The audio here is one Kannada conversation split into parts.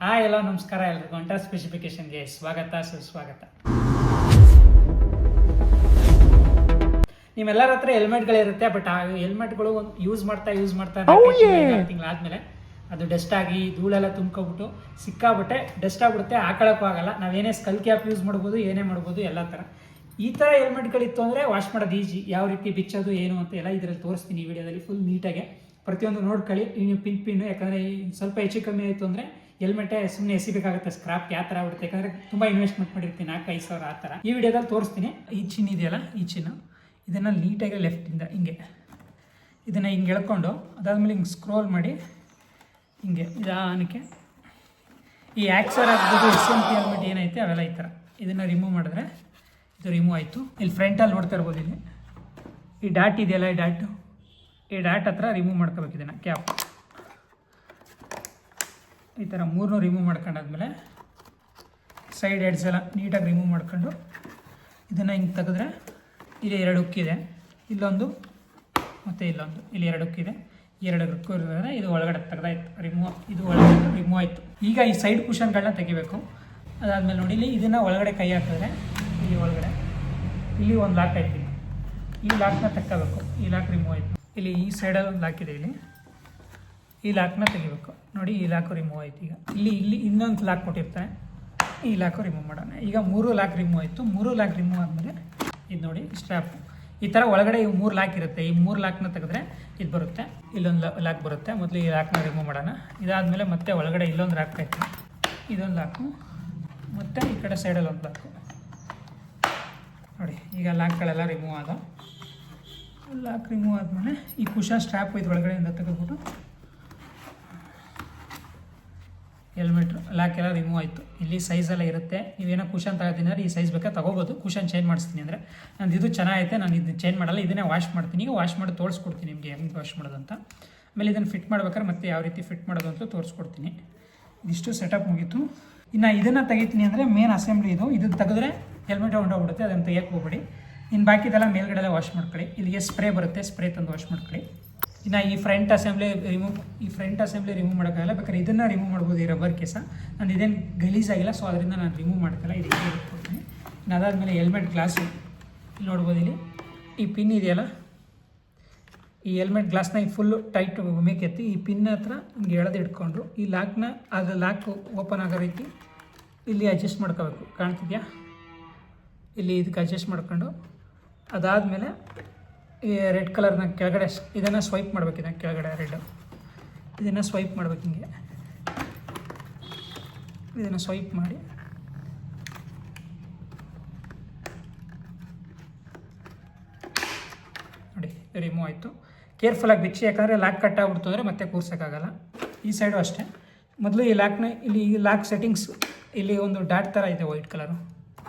ಎಲ್ಲ ನಮಸ್ಕಾರ ಎಲ್ರಿಗೂ ಅಂಟಾ ಸ್ಪೆಸಿಫಿಕೇಶನ್ಗೆ ಸ್ವಾಗತ ಸುಸ್ವಾಗತ. ನಿಮ್ಮೆಲ್ಲರ ಹತ್ರ ಹೆಲ್ಮೆಟ್ಗಳಿರುತ್ತೆ, ಬಟ್ ಆ ಹೆಲ್ಮೆಟ್ಗಳು ಯೂಸ್ ಮಾಡ್ತಾ ತಿಂಗಳಾದ್ಮೇಲೆ ಅದು ಡಸ್ಟ್ ಆಗಿ ಧೂಳೆಲ್ಲ ತುಂಬ್ಕೊಬಿಟ್ಟು ಸಿಕ್ಕಾಬಿಟ್ಟೆ ಡಸ್ಟ್ ಆಗ್ಬಿಡುತ್ತೆ, ಹಾಕೊಳ್ಳೋಕ್ಕೂ ಆಗಲ್ಲ. ನಾವೇನೇ ಸ್ಕಲ್ ಕ್ಯಾಪ್ ಯೂಸ್ ಮಾಡ್ಬೋದು, ಏನೇ ಮಾಡ್ಬೋದು, ಎಲ್ಲ ಥರ. ಈ ಥರ ಹೆಲ್ಮೆಟ್ಗಳಿತ್ತು ಅಂದರೆ ವಾಶ್ ಮಾಡೋದು ಈಜಿ. ಯಾವ ರೀತಿ ಬಿಚ್ಚೋದು ಏನು ಅಂತ ಎಲ್ಲ ಇದರಲ್ಲಿ ತೋರಿಸ್ತೀನಿ ಈ ವಿಡಿಯೋದಲ್ಲಿ ಫುಲ್ ನೀಟಾಗಿ. ಪ್ರತಿಯೊಂದು ನೋಡ್ಕೊಳ್ಳಿ ನೀವು ಪಿನ್ನು, ಯಾಕಂದರೆ ಸ್ವಲ್ಪ ಹೆಚ್ಚು ಕಮ್ಮಿ ಆಯಿತು ಅಂದರೆ ಹೆಲ್ಮೆಟೇ ಸುಮ್ಮನೆ ಎಸಿಬೇಕಾಗುತ್ತೆ, ಸ್ಕ್ರಾಪ್ ಯಾವ ಥರ ಆಗ್ಬಿಡುತ್ತೆ. ಯಾಕಂದರೆ ತುಂಬ ಇನ್ವೆಸ್ಟ್ಮೆಂಟ್ ಮಾಡಿರ್ತೀನಿ, 4-5 ಸಾವಿರ ಆ ಥರ. ಈ ವಿಡಿಯೋದಲ್ಲಿ ತೋರಿಸ್ತೀನಿ. ಈ ಚಿನ್ನ ಇದೆಯಲ್ಲ, ಈ ಚಿನ್ನ ಇದನ್ನು ನೀಟಾಗಿ ಲೆಫ್ಟಿಂದ ಹಿಂಗೆ ಇದನ್ನು ಹಿಂಗೆ ಎಳ್ಕೊಂಡು ಅದಾದಮೇಲೆ ಹಿಂಗೆ ಸ್ಕ್ರೋಲ್ ಮಾಡಿ ಹಿಂಗೆ ನಿಧಾನಕ್ಕೆ ಈ ಆಕ್ಸರ್ ಆಗ್ಬೋದು, SMP ಹೆಲ್ಮೆಟ್ ಏನೈತೆ ಅವೆಲ್ಲ ಈ ಥರ ಇದನ್ನು ರಿಮೂವ್ ಮಾಡಿದ್ರೆ ಇದು ರಿಮೂವ್ ಆಯಿತು. ಇಲ್ಲಿ ಫ್ರಂಟಲ್ಲಿ ನೋಡ್ತಾ ಇರ್ಬೋದು, ಇಲ್ಲಿ ಈ ಡಾಟ್ ಇದೆಯಲ್ಲ, ಈ ಡಾಟ್ ಹತ್ರ ರಿಮೂವ್ ಮಾಡ್ಕೋಬೇಕು. ಇದನ್ನು ಕ್ಯಾಪ್ ಈ ಥರ 3 ರಿಮೂವ್ ಮಾಡ್ಕೊಂಡಾದ್ಮೇಲೆ ಸೈಡ್ ಎಡ್ಸ್ ಎಲ್ಲ ನೀಟಾಗಿ ರಿಮೂವ್ ಮಾಡ್ಕೊಂಡು ಇದನ್ನು ಹಿಂಗೆ ತೆಗೆದ್ರೆ ಇಲ್ಲಿ 2 ಉಕ್ಕಿದೆ, ಇಲ್ಲೊಂದು ಮತ್ತು ಇಲ್ಲೊಂದು, ಇಲ್ಲಿ 2 ಉಕ್ಕಿದೆ. 2 ಉಕ್ಕು ಇರೋದ್ರೆ ಇದು ಒಳಗಡೆ ತೆಗೆದಾಯ್ತು, ಇದು ಒಳಗಡೆ ರಿಮೂವ್ ಆಯಿತು. ಈಗ ಈ ಸೈಡ್ ಕುಷನ್ಗಳನ್ನ ತೆಗಿಬೇಕು. ಅದಾದಮೇಲೆ ನೋಡಿ, ಇಲ್ಲಿ ಇದನ್ನು ಒಳಗಡೆ ಕೈ ಹಾಕಿದ್ರೆ ಇಲ್ಲಿ ಒಳಗಡೆ ಇಲ್ಲಿ ಒಂದು ಲಾಕ್ ಆಯ್ತು, ಈ ಲಾಕ್ನ ತೆಕ್ಕೋಬೇಕು. ಈ ಲಾಕ್ ರಿಮೂವ್ ಆಯಿತು. ಇಲ್ಲಿ ಈ ಸೈಡಲ್ಲಿ ಒಂದು ಲಾಕ್ ಇದೆ, ಇಲ್ಲಿ ಈ ಲಾಕ್ನ ತೆಗಿಬೇಕು. ನೋಡಿ, ಈ ಲಾಕು ರಿಮೂವ್ ಆಯಿತು. ಈಗ ಇಲ್ಲಿ ಇನ್ನೊಂದು ಲಾಕ್ ಕೊಟ್ಟಿರ್ತಾರೆ, ಈ ಲಾಕು ರಿಮೂವ್ ಮಾಡೋಣ. ಈಗ 3 ಲಾಕ್ ರಿಮೂವ್ ಆಯಿತು. 3 ಲಾಕ್ ರಿಮೂವ್ ಆದಮೇಲೆ ಇದು ನೋಡಿ ಸ್ಟ್ರ್ಯಾಪ್ ಈ ಥರ ಒಳಗಡೆ 3 ಲಾಕ್ ಇರುತ್ತೆ. ಈ 3 ಲಾಕ್ನ ತೆಗೆದ್ರೆ ಇದು ಬರುತ್ತೆ, ಇಲ್ಲೊಂದು ಲಾಕ್ ಬರುತ್ತೆ. ಮೊದಲು ಈ ಲಾಕ್ನ ರಿಮೂವ್ ಮಾಡೋಣ. ಇದಾದಮೇಲೆ ಮತ್ತೆ ಒಳಗಡೆ ಇಲ್ಲೊಂದು ಲಾಕ್ ಆಯಿತು, ಇದೊಂದು ಲಾಕು, ಮತ್ತು ಈ ಕಡೆ ಸೈಡಲ್ಲಿ ಒಂದು ಲಾಕು. ನೋಡಿ, ಈಗ ಲಾಕ್ಗಳೆಲ್ಲ ರಿಮೂವ್ ಆದ. ಲಾಕ್ ರಿಮೂವ್ ಆದಮೇಲೆ ಈ ಕುಷನ್ ಸ್ಟ್ರ್ಯಾಪ್ ಇದು ಒಳಗಡೆಯಿಂದ ತೆಗೆದ್ಬಿಟ್ಟು ಹೆಲ್ಮೆಟ್ ಲಾಕ್ ಎಲ್ಲ ರಿಮೂವ್ ಆಯಿತು. ಇಲ್ಲಿ ಸೈಜೆಲ್ಲ ಇರುತ್ತೆ. ನೀವೇನೋ ಕುಷನ್ ತಗೋತೀನಿ ಅಂದರೆ ಈ ಸೈಜ್ ಬೇಕಾದ್ರೆ ತೊಗೋಬೋದು. ಕುಷನ್ ಚೇಂಜ್ ಮಾಡಿಸ್ತೀನಿ ಅಂದರೆ ನಂದು ಇದು ಚೆನ್ನಾಗೈತೆ, ನಾನು ಇದು ಚೇಂಜ್ ಮಾಡಲ್ಲ, ಇದನ್ನೇ ವಾಶ್ ಮಾಡ್ತೀನಿ. ಈಗ ವಾಶ್ ಮಾಡಿ ತೋರಿಸ್ಕೊಡ್ತೀನಿ ನಿಮಗೆ ಹೆಂಗೆ ವಾಶ್ ಮಾಡೋದಂತ. ಆಮೇಲೆ ಇದನ್ನು ಫಿಟ್ ಮಾಡ್ಬೇಕಾದ್ರೆ ಮತ್ತೆ ಯಾವ ರೀತಿ ಫಿಟ್ ಮಾಡೋದು ಅಂತ ತೋರಿಸ್ಕೊಡ್ತೀನಿ. ಇದಿಷ್ಟು ಸೆಟಪ್ ಮುಗೀತು. ಇನ್ನು ಇದನ್ನು ತೆಗಿತೀನಿ ಅಂದರೆ ಮೇನ್ ಅಸೆಂಬ್ಲಿ ಇದು ತೆಗೆದ್ರೆ ಹೆಲ್ಮೆಟ್ ಹೊಂಟೋಗ್ಬಿಡುತ್ತೆ, ಅದನ್ನು ತೆಗಿಯಕ್ಕೆ ಹೋಗ್ಬೇಡಿ. ಇನ್ನು ಬಾಕಿದೆಲ್ಲ ಮೇಲ್ಗಡೆಲ್ಲ ವಾಶ್ ಮಾಡ್ಕೊಳ್ಳಿ. ಇಲ್ಲಿಗೆ ಸ್ಪ್ರೇ ಬರುತ್ತೆ, ಸ್ಪ್ರೇ ತಂದು ವಾಶ್ ಮಾಡ್ಕೊಳ್ಳಿ. ಇನ್ನು ಈ ಫ್ರಂಟ್ ಅಸೆಂಬ್ಲಿ ರಿಮೂವ್ ಮಾಡೋಕ್ಕಾಗಲ್ಲ, ಬೇಕಾದ್ರೆ ಇದನ್ನು ರಿಮೂವ್ ಮಾಡ್ಬೋದು, ಈ ರಬ್ಬರ್ ಕೇಸ. ನಾನು ಇದೇನು ಗಲೀಜಾಗಿಲ್ಲ, ಸೊ ಅದರಿಂದ ನಾನು ರಿಮೂವ್ ಮಾಡ್ತಿಲ್ಲ, ಇದು ಇಟ್ಕೊಡ್ತೀನಿ. ಇನ್ನು ಅದಾದಮೇಲೆ ಹೆಲ್ಮೆಟ್ ಗ್ಲಾಸು ಇಲ್ಲಿ ನೋಡ್ಬೋದು, ಇಲ್ಲಿ ಈ ಪಿನ್ ಇದೆಯಲ್ಲ, ಈ ಹೆಲ್ಮೆಟ್ ಗ್ಲಾಸ್ನ ಈ ಫುಲ್ಲು ಟೈಟ್ ಮೇಕೆತ್ತಿ ಈ ಪಿನ್ ಹತ್ರ ಹಿಂಗೆ ಎಳೆದು ಇಟ್ಕೊಂಡ್ರು ಈ ಲಾಕ್ನ ಅದು ಲಾಕ್ ಓಪನ್ ಆಗೋ ರೀತಿ ಇಲ್ಲಿ ಅಡ್ಜಸ್ಟ್ ಮಾಡ್ಕೋಬೇಕು. ಕಾಣ್ತಿದ್ಯಾ? ಇಲ್ಲಿ ಇದಕ್ಕೆ ಅಡ್ಜಸ್ಟ್ ಮಾಡ್ಕೊಂಡು ಅದಾದಮೇಲೆ ಈ ರೆಡ್ ಕಲರ್ನ ಕೆಳಗಡೆ ಇದನ್ನು ಸ್ವೈಪ್ ಮಾಡ್ಬೇಕು. ಇದನ್ನು ಕೆಳಗಡೆ ಇದನ್ನು ಸ್ವೈಪ್ ಮಾಡ್ಬೇಕು. ಹಿಂಗೆ ಇದನ್ನು ಸ್ವೈಪ್ ಮಾಡಿ ನೋಡಿ ರಿಮೂವ್ ಆಯಿತು. ಕೇರ್ಫುಲ್ಲಾಗಿ ಬಿಚ್ಚಿ, ಯಾಕಂದರೆ ಲಾಕ್ ಕಟ್ ಆಗ್ಬಿಡ್ತು ಅಂದರೆ ಮತ್ತೆ ಕೂರ್ಸೋಕ್ಕಾಗಲ್ಲ. ಈ ಸೈಡು ಅಷ್ಟೇ. ಮೊದಲು ಈ ಲಾಕ್ನ ಇಲ್ಲಿ ಈ ಲಾಕ್ ಸೆಟ್ಟಿಂಗ್ಸ್ ಇಲ್ಲಿ ಒಂದು ಡಾಟ್ ಥರ ಇದೆ, ವೈಟ್ ಕಲರು.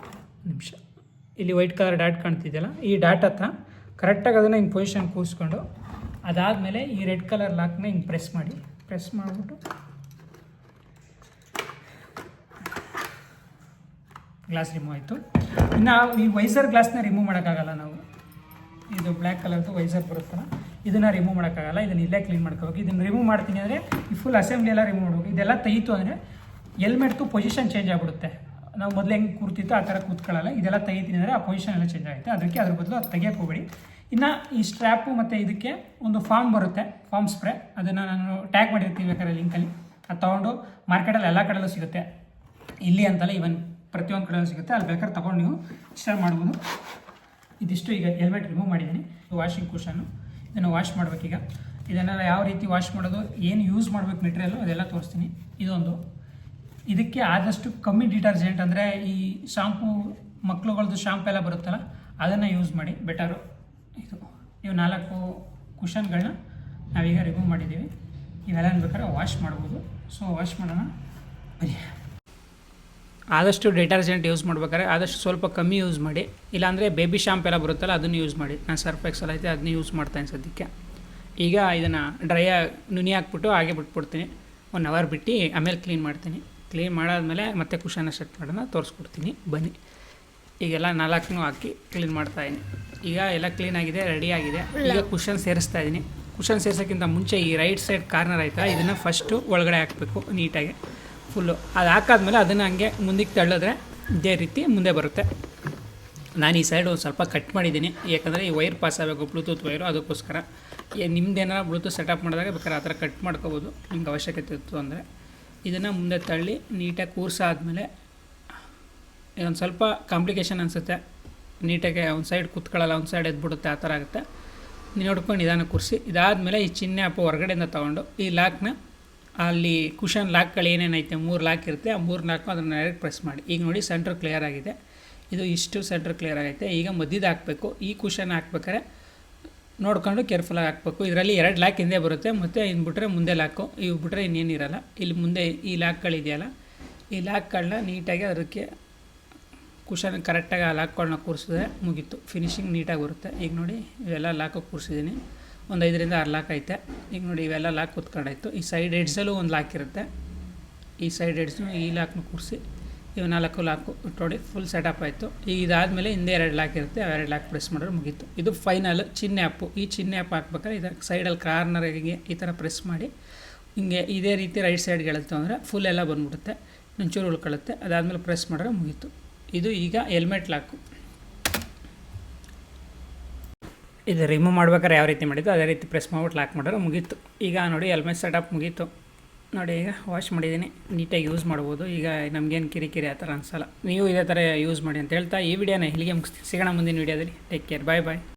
ನಿಮಿಷ, ಇಲ್ಲಿ ವೈಟ್ ಕಲರ್ ಡಾಟ್ ಕಾಣ್ತಿದೆಯಲ್ಲ, ಈ ಡಾಟ್ ಹತ್ರ ಕರೆಕ್ಟಾಗಿ ಅದನ್ನು ಹಿಂಗೆ ಪೊಸಿಷನ್ ಕೂರಿಸ್ಕೊಂಡು ಅದಾದಮೇಲೆ ಈ ರೆಡ್ ಕಲರ್ ಲಾಕ್ನ ಹಿಂಗೆ ಪ್ರೆಸ್ ಮಾಡಿಬಿಟ್ಟು ಗ್ಲಾಸ್ ರಿಮೂವ್ ಆಯಿತು. ಇನ್ನು ಈ ವೈಸರ್ ಗ್ಲಾಸ್ನ ರಿಮೂವ್ ಮಾಡೋಕ್ಕಾಗಲ್ಲ ನಾವು. ಇದು ಬ್ಲ್ಯಾಕ್ ಕಲರ್ದು ವೈಸರ್ ಬರುತ್ತಲ್ಲ, ಇದನ್ನು ರಿಮೂವ್ ಮಾಡೋಕ್ಕಾಗಲ್ಲ. ಇದನ್ನು ಇಲ್ಲೇ ಕ್ಲೀನ್ ಮಾಡ್ಕೋಬೇಕು. ಇದನ್ನು ರಿಮೂವ್ ಮಾಡ್ತೀನಿ ಅಂದರೆ ಈ ಫುಲ್ ಅಸೆಂಬ್ಲಿ ಎಲ್ಲ ರಿಮೂವ್ ಮಾಡಬೇಕು. ಇದೆಲ್ಲ ತೆಗೀತು ಅಂದರೆ ಹೆಲ್ಮೆಟ್ದು ಪೊಸಿಷನ್ ಚೇಂಜ್ ಆಗಿಬಿಡುತ್ತೆ. ನಾವು ಮೊದಲು ಹೆಂಗೆ ಕೂರ್ತಿತ್ತು ಆ ಥರ ಕೂತ್ಕೊಳ್ಳಲ್ಲ. ಇದೆಲ್ಲ ತೆಗಿತೀನಿ ಅಂದರೆ ಆ ಪೊಸಿಷನ್ ಎಲ್ಲ ಚೇಂಜ್ ಆಗುತ್ತೆ. ಅದಕ್ಕೆ ಅದ್ರ ಬದಲು ಅದು ತೆಗಿಯೋಕ್ಕೆ ಹೋಗಬೇಡಿ. ಇನ್ನು ಈ ಸ್ಟ್ರ್ಯಾಪು ಮತ್ತು ಇದಕ್ಕೆ ಒಂದು ಫಾರ್ಮ್ ಬರುತ್ತೆ, ಫಾರ್ಮ್ ಸ್ಪ್ರೇ. ಅದನ್ನು ನಾನು ಟ್ಯಾಗ್ ಮಾಡಿರ್ತೀನಿ ಬೇಕಾದ್ರೆ ಲಿಂಕಲ್ಲಿ. ಅದು ತೊಗೊಂಡು ಮಾರ್ಕೆಟಲ್ಲಿ ಎಲ್ಲ ಕಡೆಯಲ್ಲೂ ಸಿಗುತ್ತೆ, ಇಲ್ಲಿ ಅಂತಲ್ಲ, ಇವನ್ ಪ್ರತಿಯೊಂದು ಕಡೆಯಲ್ಲೂ ಸಿಗುತ್ತೆ. ಅಲ್ಲಿ ಬೇಕಾದ್ರೆ ತೊಗೊಂಡು ನೀವು ಇನ್ಸ್ಟಾಲ್ ಮಾಡ್ಬೋದು. ಇದಿಷ್ಟು ಈಗ ಹೆಲ್ಮೆಟ್ ರಿಮೂವ್ ಮಾಡಿದ್ದೀನಿ. ವಾಷಿಂಗ್ ಕುಷನ್ನು ಇದನ್ನು ವಾಶ್ ಮಾಡಬೇಕೀಗ. ಇದನ್ನೆಲ್ಲ ಯಾವ ರೀತಿ ವಾಶ್ ಮಾಡೋದು, ಏನು ಯೂಸ್ ಮಾಡಬೇಕು ಮೆಟೀರಿಯಲ್ಲು, ಅದೆಲ್ಲ ತೋರಿಸ್ತೀನಿ. ಇದಕ್ಕೆ ಆದಷ್ಟು ಕಮ್ಮಿ ಡಿಟರ್ಜೆಂಟ್ ಅಂದರೆ ಈ ಶಾಂಪೂ, ಮಕ್ಳುಗಳದ್ದು ಶಾಂಪು ಎಲ್ಲ ಬರುತ್ತಲ್ಲ, ಅದನ್ನು ಯೂಸ್ ಮಾಡಿ ಬೆಟರು. ನೀವು 4 ಕುಷನ್ಗಳನ್ನ ನಾವೀಗ ರಿಮೂವ್ ಮಾಡಿದ್ದೀವಿ. ಇವೆಲ್ಲ ಬೇಕಾದ್ರೆ ವಾಶ್ ಮಾಡ್ಬೋದು. ಸೊ ವಾಶ್ ಮಾಡೋಣ ಬರೀ. ಆದಷ್ಟು ಡಿಟರ್ಜೆಂಟ್ ಯೂಸ್ ಮಾಡ್ಬೇಕಾದ್ರೆ ಆದಷ್ಟು ಸ್ವಲ್ಪ ಕಮ್ಮಿ ಯೂಸ್ ಮಾಡಿ. ಇಲ್ಲಾಂದರೆ ಬೇಬಿ ಶಾಂಪು ಎಲ್ಲ ಬರುತ್ತಲ್ಲ, ಅದನ್ನು ಯೂಸ್ ಮಾಡಿ. ನಾನು ಸರ್ಫ್ ಎಕ್ಸೆಲ್ ಐತೆ ಅದನ್ನ ಯೂಸ್ ಮಾಡ್ತಾನೆ ಸದ್ಯಕ್ಕೆ. ಈಗ ಇದನ್ನು ನುನಿ ಹಾಕ್ಬಿಟ್ಟು ಹಾಗೆ ಬಿಟ್ಬಿಡ್ತೀನಿ. 1 ಅವರ್ ಬಿಟ್ಟು ಆಮೇಲೆ ಕ್ಲೀನ್ ಮಾಡ್ತೀನಿ. ಕ್ಲೀನ್ ಮಾಡಾದ್ಮೇಲೆ ಮತ್ತೆ ಕುಷನ್ನ ಸೆಟ್ ಮಾಡೋಣ, ತೋರಿಸ್ಕೊಡ್ತೀನಿ ಬನ್ನಿ. ಈಗೆಲ್ಲ 4 ಹಾಕಿ ಕ್ಲೀನ್ ಮಾಡ್ತಾಯಿದ್ದೀನಿ. ಈಗ ಎಲ್ಲ ಕ್ಲೀನಾಗಿದೆ, ರೆಡಿಯಾಗಿದೆ. ಈಗ ಕುಷನ್ ಸೇರಿಸ್ತಾ ಇದ್ದೀನಿ. ಕುಷನ್ ಸೇರ್ಸೋಕ್ಕಿಂತ ಮುಂಚೆ ಈ ರೈಟ್ ಸೈಡ್ ಕಾರ್ನರ್ ಆಯ್ತಾ, ಇದನ್ನು ಫಸ್ಟು ಒಳಗಡೆ ಹಾಕಬೇಕು ನೀಟಾಗಿ. ಫುಲ್ಲು. ಅದು ಹಾಕಾದ್ಮೇಲೆ ಅದನ್ನು ಹಂಗೆ ಮುಂದಕ್ಕೆ ತಳ್ಳಿದ್ರೆ ಇದೇ ರೀತಿ ಮುಂದೆ ಬರುತ್ತೆ. ನಾನು ಈ ಸೈಡ್ ಒಂದು ಸ್ವಲ್ಪ ಕಟ್ ಮಾಡಿದ್ದೀನಿ, ಯಾಕಂದರೆ ಈ ವೈರ್ ಪಾಸ್ ಆಗಬೇಕು ಬ್ಲೂಟೂತ್ ವೈರು, ಅದಕ್ಕೋಸ್ಕರ. ನಿಮ್ದೇನಾರ ಬ್ಲೂಟೂತ್ ಸೆಟಪ್ ಮಾಡಿದಾಗ ಬೇಕಾದ್ರೆ ಆ ಥರ ಕಟ್ ಮಾಡ್ಕೋಬೋದು ನಿಮ್ಗೆ ಅವಶ್ಯಕತೆ ಇತ್ತು ಅಂದರೆ. ಇದನ್ನು ಮುಂದೆ ತಳ್ಳಿ ನೀಟಾಗಿ ಕೂರಿಸಾದ್ಮೇಲೆ ಇದೊಂದು ಸ್ವಲ್ಪ ಕಾಂಪ್ಲಿಕೇಶನ್ ಅನಿಸುತ್ತೆ, ನೀಟಾಗಿ ಒಂದು ಸೈಡ್ ಕೂತ್ಕೊಳ್ಳಲ್ಲ, ಒಂದು ಸೈಡ್ ಎದ್ಬಿಡುತ್ತೆ, ಆ ಥರ ಆಗುತ್ತೆ. ನೋಡ್ಕೊಂಡು ನಿಧಾನ ಕೂರಿಸಿ. ಇದಾದಮೇಲೆ ಈ ಚಿಹ್ನೆ ಅಪ್ಪ ಹೊರಗಡೆಯಿಂದ ತೊಗೊಂಡು ಈ ಲಾಕ್ನ ಅಲ್ಲಿ ಕುಷನ್ ಲಾಕ್ಗಳು ಏನೇನೈತೆ 3 ಲಾಕ್ ಇರುತ್ತೆ, ಆ 3 ಲಾಕು ಅದನ್ನು ಡೈರೆಕ್ಟ್ ಪ್ರೆಸ್ ಮಾಡಿ. ಈಗ ನೋಡಿ ಸೆಂಟ್ರ್ ಕ್ಲಿಯರ್ ಆಗಿದೆ, ಇದು ಇಷ್ಟು ಸೆಂಟ್ರ್ ಕ್ಲಿಯರ್ ಆಗೈತೆ. ಈಗ ಮಧ್ಯದ ಹಾಕಬೇಕು. ಈ ಕುಷನ್ ಹಾಕ್ಬೇಕಾದ್ರೆ ನೋಡ್ಕೊಂಡು ಕೇರ್ಫುಲ್ಲಾಗಿ ಹಾಕಬೇಕು. ಇದರಲ್ಲಿ 2 ಲಾಕ್ ಹಿಂದೆ ಬರುತ್ತೆ, ಮತ್ತು ಇನ್ನು ಬಿಟ್ಟರೆ ಮುಂದೆ ಲಾಕು, ಇವು ಬಿಟ್ಟರೆ ಇನ್ನೇನಿರಲ್ಲ. ಇಲ್ಲಿ ಮುಂದೆ ಈ ಲಾಕ್ಗಳಿದೆಯಲ್ಲ, ಈ ಲಾಕ್ಗಳನ್ನ ನೀಟಾಗಿ ಅದಕ್ಕೆ ಕುಷನ್ ಕರೆಕ್ಟಾಗಿ ಆ ಲಾಕ್ಗಳನ್ನ ಕೂರಿಸಿದ್ರೆ ಮುಗೀತು, ಫಿನಿಶಿಂಗ್ ನೀಟಾಗಿ ಬರುತ್ತೆ. ಈಗ ನೋಡಿ ಇವೆಲ್ಲ ಲಾಕು ಕೂರಿಸಿದ್ದೀನಿ, ಒಂದು 5ರಿಂದ 6 ಲಾಕ್ ಐತೆ. ಈಗ ನೋಡಿ ಇವೆಲ್ಲ ಲಾಕ್ ಕೂತ್ಕೊಂಡಾಯ್ತು. ಈ ಸೈಡ್ ಎಡ್ಜಲ್ಲೂ ಒಂದು ಲಾಕ್ ಇರುತ್ತೆ, ಈ ಸೈಡ್ ಎಡ್ಜ್ನು ಈ ಲಾಕ್ನ ಕೂರಿಸಿ ಇವು 4 ಲಾಕು ನೋಡಿ ಫುಲ್ ಸೆಟಪ್ ಆಯಿತು. ಈಗ ಇದಾದಮೇಲೆ ಹಿಂದೆ 2 ಲಾಕ್ ಇರುತ್ತೆ, ಆ 2 ಲಾಕ್ ಪ್ರೆಸ್ ಮಾಡಿದ್ರೆ ಮುಗೀತು. ಇದು ಫೈನಲ್ ಚಿಹ್ನೆ ಆ್ಯಪು. ಈ ಚಿಹ್ನೆ ಆ್ಯಪ್ ಹಾಕ್ಬೇಕಾದ್ರೆ ಇದಕ್ಕೆ ಸೈಡಲ್ಲಿ ಕಾರ್ನರಿಗೆ ಈ ಥರ ಪ್ರೆಸ್ ಮಾಡಿ ಹಿಂಗೆ ಇದೇ ರೀತಿ ರೈಟ್ ಸೈಡ್ಗೆಳುತ್ತೆ ಅಂದರೆ ಫುಲ್ ಎಲ್ಲ ಬಂದ್ಬಿಡುತ್ತೆ, ಒಂಚೂರು ಉಳ್ಕೊಳ್ಳುತ್ತೆ. ಅದಾದಮೇಲೆ ಪ್ರೆಸ್ ಮಾಡಿದ್ರೆ ಮುಗೀತು. ಇದು ಈಗ ಹೆಲ್ಮೆಟ್ ಲಾಕು. ಇದು ರಿಮೂವ್ ಮಾಡ್ಬೇಕಾದ್ರೆ ಯಾವ ರೀತಿ ಮಾಡಿದ್ದು ಅದೇ ರೀತಿ ಪ್ರೆಸ್ ಮಾಡ್ಬಿಟ್ಟು ಲಾಕ್ ಮಾಡಿದ್ರೆ ಮುಗೀತು. ಈಗ ನೋಡಿ ಹೆಲ್ಮೆಟ್ ಸೆಟಪ್ ಮುಗೀತು ನೋಡಿ. ಈಗ ವಾಶ್ ಮಾಡಿದ್ದೀನಿ, ನೀಟಾಗಿ ಯೂಸ್ ಮಾಡ್ಬೋದು. ಈಗ ನಮಗೇನು ಕಿರಿಕಿರಿ ಆ ಥರ ಅನಿಸಲ್ಲ. ನೀವು ಇದೇ ಥರ ಯೂಸ್ ಮಾಡಿ ಅಂತ ಹೇಳ್ತಾ ಈ ವಿಡಿಯೋನ ಇಲ್ಲಿಗೆ ಮುಗಿಸ್ತೀನಿ. ಸಿಗೋಣ ಮುಂದಿನ ವೀಡಿಯೋದಲ್ಲಿ. ಟೇಕ್ ಕೇರ್, ಬಾಯ್ ಬಾಯ್.